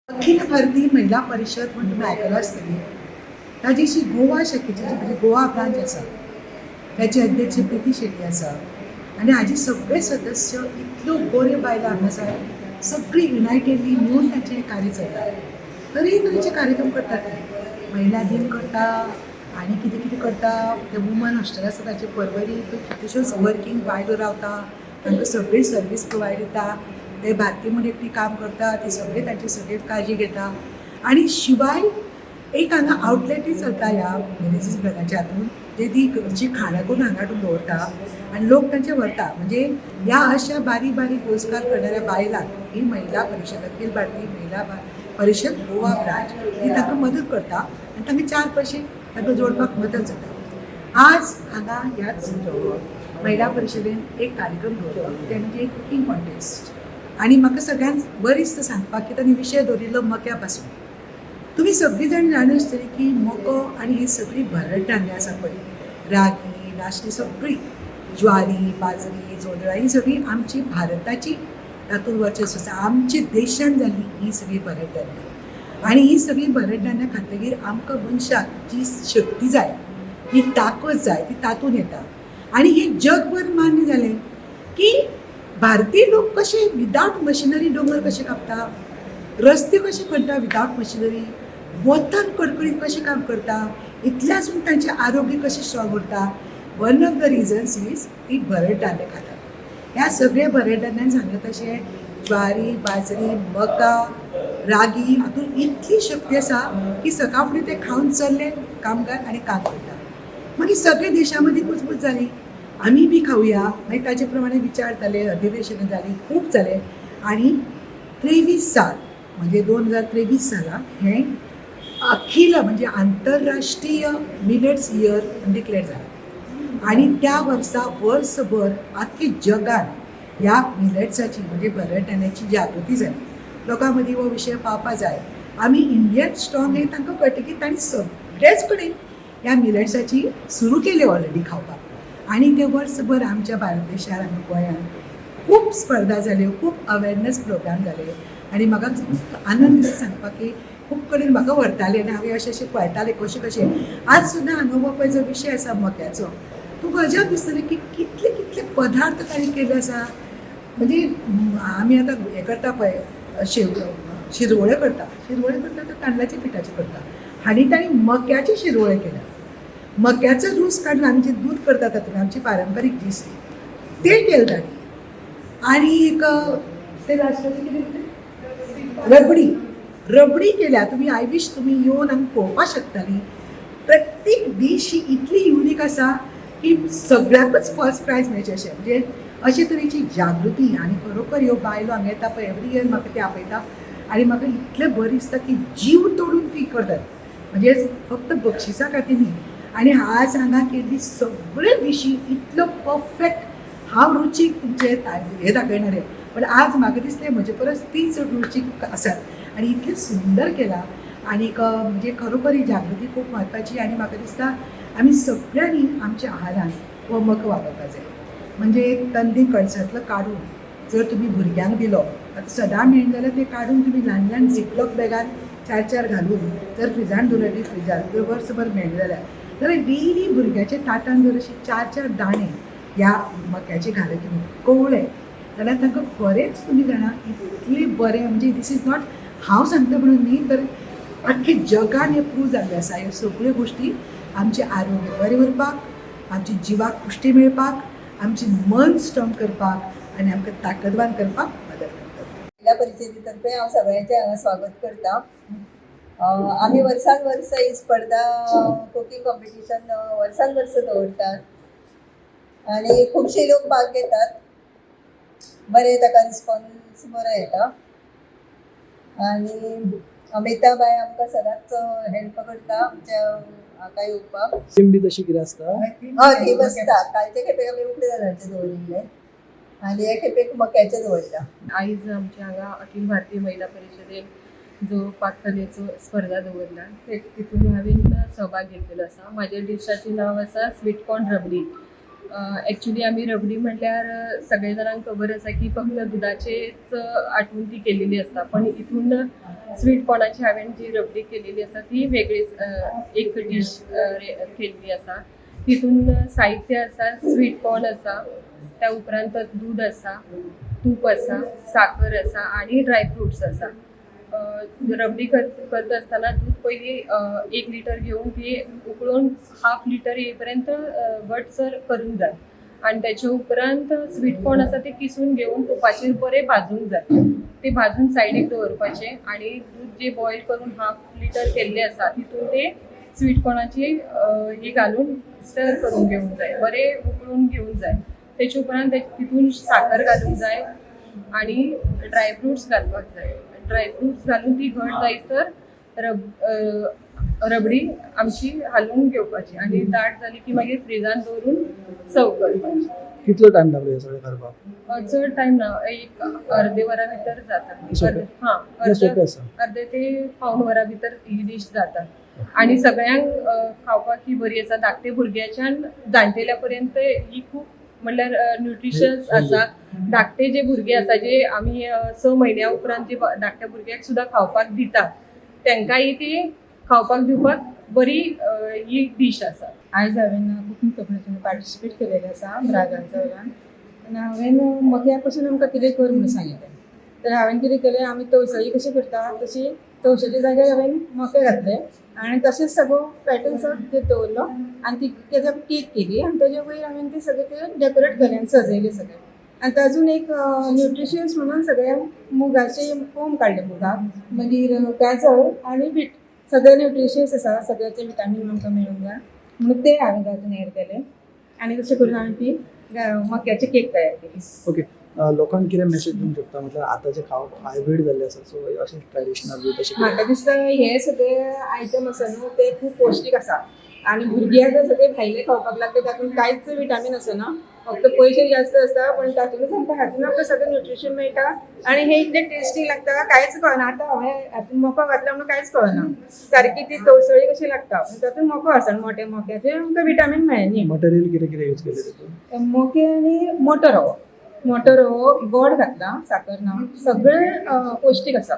अखिल भारतीय महिला परिषद म्हणून तुम्ही आयकलां आसतली. ताजी जी गोवा शाखेची जी म्हणजे गोवा ब्रांच आसा त्याचे अध्यक्ष प्रीती शेट्टी आसा आनी हाजी सगळे सदस्य इतल्यो बऱ्यो बायलो हांगा आसात. सगळीं युनायटेडली मिळून तांचें कार्य चलता. तरेतरेचे कार्यक्रम करतात ते. महिला दिन करता आनी कितें कितें करता. ते वुमन हॉस्टेल आसा ताचे परवरी कितल्योश्योच वर्कींग बायलो रावता. तांकां सगळी सर्वीस प्रोवायड दिता. ते भारतीय म्हणून एकटी काम करता ती सगळी तांची सगळी काळजी घेता. आनी शिवाय एक हांगा आउटलेटूय चलता ह्या मेनेजीस ब्लॉगाच्या हातून जे ती घरची खाणां करून हांगा हाडून दवरता आनी लोक तांचे व्हरता. म्हणजे ह्या अशा बारीक बारीक रोजगार करणाऱ्या बायलांक ही महिला परिशद अखिल भारतीय महिला परिशद गोवा ब्रांच ही तांकां मदत करता आनी तांकां चार पयशे तांकां जोडपाक मदत जाता. आज हांगा ह्याच महिला परिशदेन एक कार्यक्रम दवरलो ते म्हणजे एक कुकींग कॉन्टेस्ट. आनी म्हाका सगळ्यांत बरी दिसता सांगपाक की तांणी विशय दवरिल्लो मक्या पासून. तुम्ही सगळीं जाण जाणा आसतली की मको आनी ही सगळी भरड धान्य आसा पळय, रागी नाशणी सगळी ज्वारी बाजरी जोंधळा ही सगळी आमची भारताची तातूंत वर्चस्व आसा. आमच्या देशान जाल्ली ही सगळी भरड धान्य आनी ही सगळी भरड धान्य खातकीर आमकां मनशाक जी शक्ती जाय ही ताकद जाय ती तातूंत येता. आनी हे जगभर मान्य जालें की भारतीय लोक कशे विदाउट मशिनरी दोंगर कशे कापता, रस्ते कशे करता विदाउट मशिनरी, वतान कडकडीत कशें काम करता, इतल्या आसून तांचें आरोग्य कशें स्ट्रॉंग उरता. One of the reasons is ती भरड धान्य खातात. ह्या सगळ्या भरड धान्यान सांगलें तशें ज्वारी बाजरी मका रागी हातूंत इतली शक्ती आसा की सकाळ फुडें ते खावन चल्ले कामगार आनी काम करता. मागीर सगळे देशा मदीं कुचबूच जाली. आमी बी खावया मागीर ताचे प्रमाणे विचार जाले अधिवेशनां जालीं खूब जालें आनी 23 साल म्हणजे 2023 साला हें अखिल म्हणजे आंतरराष्ट्रीय मिलेट्स इयर डिक्लेअर जालें. आनी त्या वर्सा वर्सभर आख्खे जगान ह्या मिलेट्साची म्हणजे भरड धान्याची जागृती जाली. लोकां मदीं हो विशय पावपा जाय. आमी इंडियन स्ट्रॉंग हें तांकां कळटकीर तांणी सगळेच कडेन ह्या मिलेट्साची सुरू केली ऑलरेडी खावपाक. आनी ते वर्सभर आमच्या भारत देशांत आमी गोंयांत खूब स्पर्धा जाल्यो खूब अवेरनेस प्रोग्राम जाले आनी म्हाका आनंद सांगपाक की खूब कडेन म्हाका व्हरताले आनी हांवें अशें अशें पळयतालें कशें कशें. आज सुद्दां हांगा हो पळय जो विशय आसा मक्याचो तुका अजाप दिसतलें की कितले कितले पदार्थ तांणी केले आसा. म्हणजे आमी आतां हें करता पळय शिरवळे करता तर तांदळाच्या पिठाचे करता. हांणी तांणी मक्याचे शिरवळे केल्या. मक्याचो रूस काडून आमी जें दूद करता तातूंत आमची पारंपारीक डीश ते केले तांणी. आनी एक ते लास्टाचें कितें रबडी केल्या. तुमी आय विश तुमी येवन हांगा पळोवपाक शकतालीं. प्रत्येक डीश ही इतली युनीक आसा की सगळ्याकच फर्स्ट प्रायज मेळचें अशें. म्हणजे अशे तरेची जागृती आनी खरोखर ह्यो बायलो हांगा येता पळय एवरी इयर म्हाका ते आपयता आनी म्हाका इतलें बरें दिसता की जीव तोडून ती करतात. म्हणजे फक्त बक्षिसां खातीर न्ही. आनी आज हांगा केल्ली सगळ्यो डिशी इतलो परफेक्ट हांव रुचीक तुमचे हे दाखयणारे पण आज म्हाका दिसलें म्हजे परस ती चड रुचीक आसात आनी इतलें सुंदर केलां. आनीक म्हणजे खरोखर ही जागृती खूब म्हत्वाची आनी म्हाका दिसता आमी सगळ्यांनी आमच्या आहारांत हो मको वापरपाक जाय. म्हणजे तंदी कणसांतलो काडून जर तुमी भुरग्यांक दिलो आतां सदां मेळना जाल्यार ते काडून तुमी ल्हान ल्हान झिपलॉक बॅगान चार घालून जर फ्रिजान दवरली फ्रिजान जर वर्सभर मेळना जाल्यार डेली भुरग्याच्या ताटान जर अशे 4 दाणे ह्या मक्याचे घाले तुमी कवळे जाल्यार तांकां खरेंच तुमी जाणा इतले बरें. म्हणजे दीस इज नॉट हांव सांगता म्हणून न्ही तर आख्खे जगान हें प्रूव जाल्लें आसा. ह्यो सगळ्यो गोश्टी आमचें आरोग्य बरें उरपाक, आमची जिवाक पुश्टी मेळपाक, आमचें मन स्ट्रॉंग करपाक आनी आमकां ताकदवान करपाक मदत करतात. महिला परिषदे तर्फे हांव सगळ्यांचें हांगा स्वागत करता. आमी वर्सान वर्स ही स्पर्धा कुकींग कॉम्पिटिशन वर्सान वर्स दवरतात आनी खुबशे लोक भाग घेतात. बरें ताका रिस्पॉन्स बरो येता आनी अमिता बाय आमकां सदांच हेल्प करता आमच्या हाका येवपाक. बी तशी कितें आसता ती बसता. कालचे खेपे आमी उकडे तांदळाचे दवरिल्ले आनी हे खेपेक मक्याचे दवरला. आयज आमच्या हांगा अखिल भारतीय महिला परिशदेन जो पाककलेचो स्पर्धा दवरला तितून हांवें सहभाग घेतलेलो आसा. म्हाज्या डिशाचें नांव आसा स्वीट कॉर्न रबडी. ॲक्च्युली आमी रबडी म्हटल्यार सगळे जाणांक खबर आसा की फक्त दुधाचेच आठवून ती केलेली आसता, पण इथून स्वीट कॉर्नाची हांवें जी रबडी केलेली आसा ती वेगळीच एक डीश केल्ली आसा. तितून साहित्य आसा, स्वीट कॉर्न आसा, त्या उपरांत दूध आसा, तूप आसा, साखर आसा आणि ड्रायफ्रुट्स आसा. रबडी करता आसतना दूध पयलीं 1 लिटर घेवन ती उकळून 1/2 लिटर येईपर्यंत घटसर करूंक जाय आणि त्याच्या उपरांत स्वीट कॉर्न आसा ते किसून घेवन तुपाचेर बरे भाजूंक जाय. ते भाजून सायडीक दवरपाचे आणि दूध जे बॉयल करून 1/2 लिटर केल्ले आसा तितून ते स्वीट कॉर्नाची हे घालून स्टर करून घेवंक जाय, बरे उकळून घेवंक जाय. त्याच्या उपरांत तितून साखर घालूंक जाय आणि ड्रायफ्रुट्स घालपाक जाय. ड्रायफ्रुट्स घालून ती घट जायसर रबडी आमची हालवून घेवपाची आणि दाट जाली की मागीर फ्रिजान दवरून सर्व करपाची. कितलो टाइम लागलो हे सगळें करपाक? चड टायम ना, एक अर्दे वरा भितर जाता. सोपें? हां, सोपें आसा. अर्दे ते पाऊण वरा भितर ही डिश जाता आणि सगळ्यांक खावपाक ही बरी आसा. धाकटे भुरग्याच्यान जाणटेल्या पर्यंत ही खूब म्हणल्यार न्यूट्रिशियस आसा. धाकटे जे भुरगे आसा जे आमी 6 म्हयन्या उपरांत जे धाकट्या भुरग्याक सुद्दां खावपाक दितात तेंकांय ती खावपाक दिवपाक बरी ही डिश आसा. आयज हांवें कुकिंग कॉम्पिटिशन पार्टिसिपेट केलेलें आसा ब्रागांच्या वयल्यान आनी हांवें मक्या पासून आमकां कितें कर म्हणून सांगिल्लें. तर हांवें कितें केलें, आमी तवसळी कशी करता तशी तवसळीच्या जाग्यार हांवें मके घातले आनी तशेंच सगळो पॅटर्न सगळो दवरलो आनी ती तेज्या केक केली आनी तेज्या वयर हांवें ते सगळे ते डेकोरेट केलें आनी सजयले सगळे. आनी तातूंत एक न्यूट्रिशियस म्हणून सगळे मुगाचे फोम काडले मुगाक, मागीर गाजर आनी बीट सगळे न्यूट्रिशियस आसा, सगळ्याचे विटामीन आमकां मेळूंक जाय म्हणून ते हांवें तातूंत एड केले आनी तशें करून हांवें ती मक्याची केक तयार केली. ओके, लोकांक कितें मेसेज दिवंक शकता? म्हटल्यार आतांचे खावप हायब्रीड जाल्ले आसा, सो अशें ट्रेडिशनल बी तशें म्हाका दिसता हे सगळे आयटम आसा न्हू ते खूब पौश्टीक आसा आनी भुरग्यांक जर सगळे भायले खावपाक लागले तातूंत कांयच विटामीन आसना, फक्त पयशे जास्त आसता, पण तातूंतच आमकां सगळें न्यूट्रिशन मेळटा आनी हे इतलें टेस्टी लागता कांयच कळना. आतां हांवें हातूंत मको घातला म्हणून कांयच कळना, सारकी ती तवसळी कशी लागता. तातूंत मको आसा, मोठे मोक्याचे आमकां विटामीन मेळ्ळें. मटेरियल कितें कितें यूज केलें तितून? मोके आनी मोटो रवो गोड घातला, साखर ना, सगळें पौश्टीक आसा.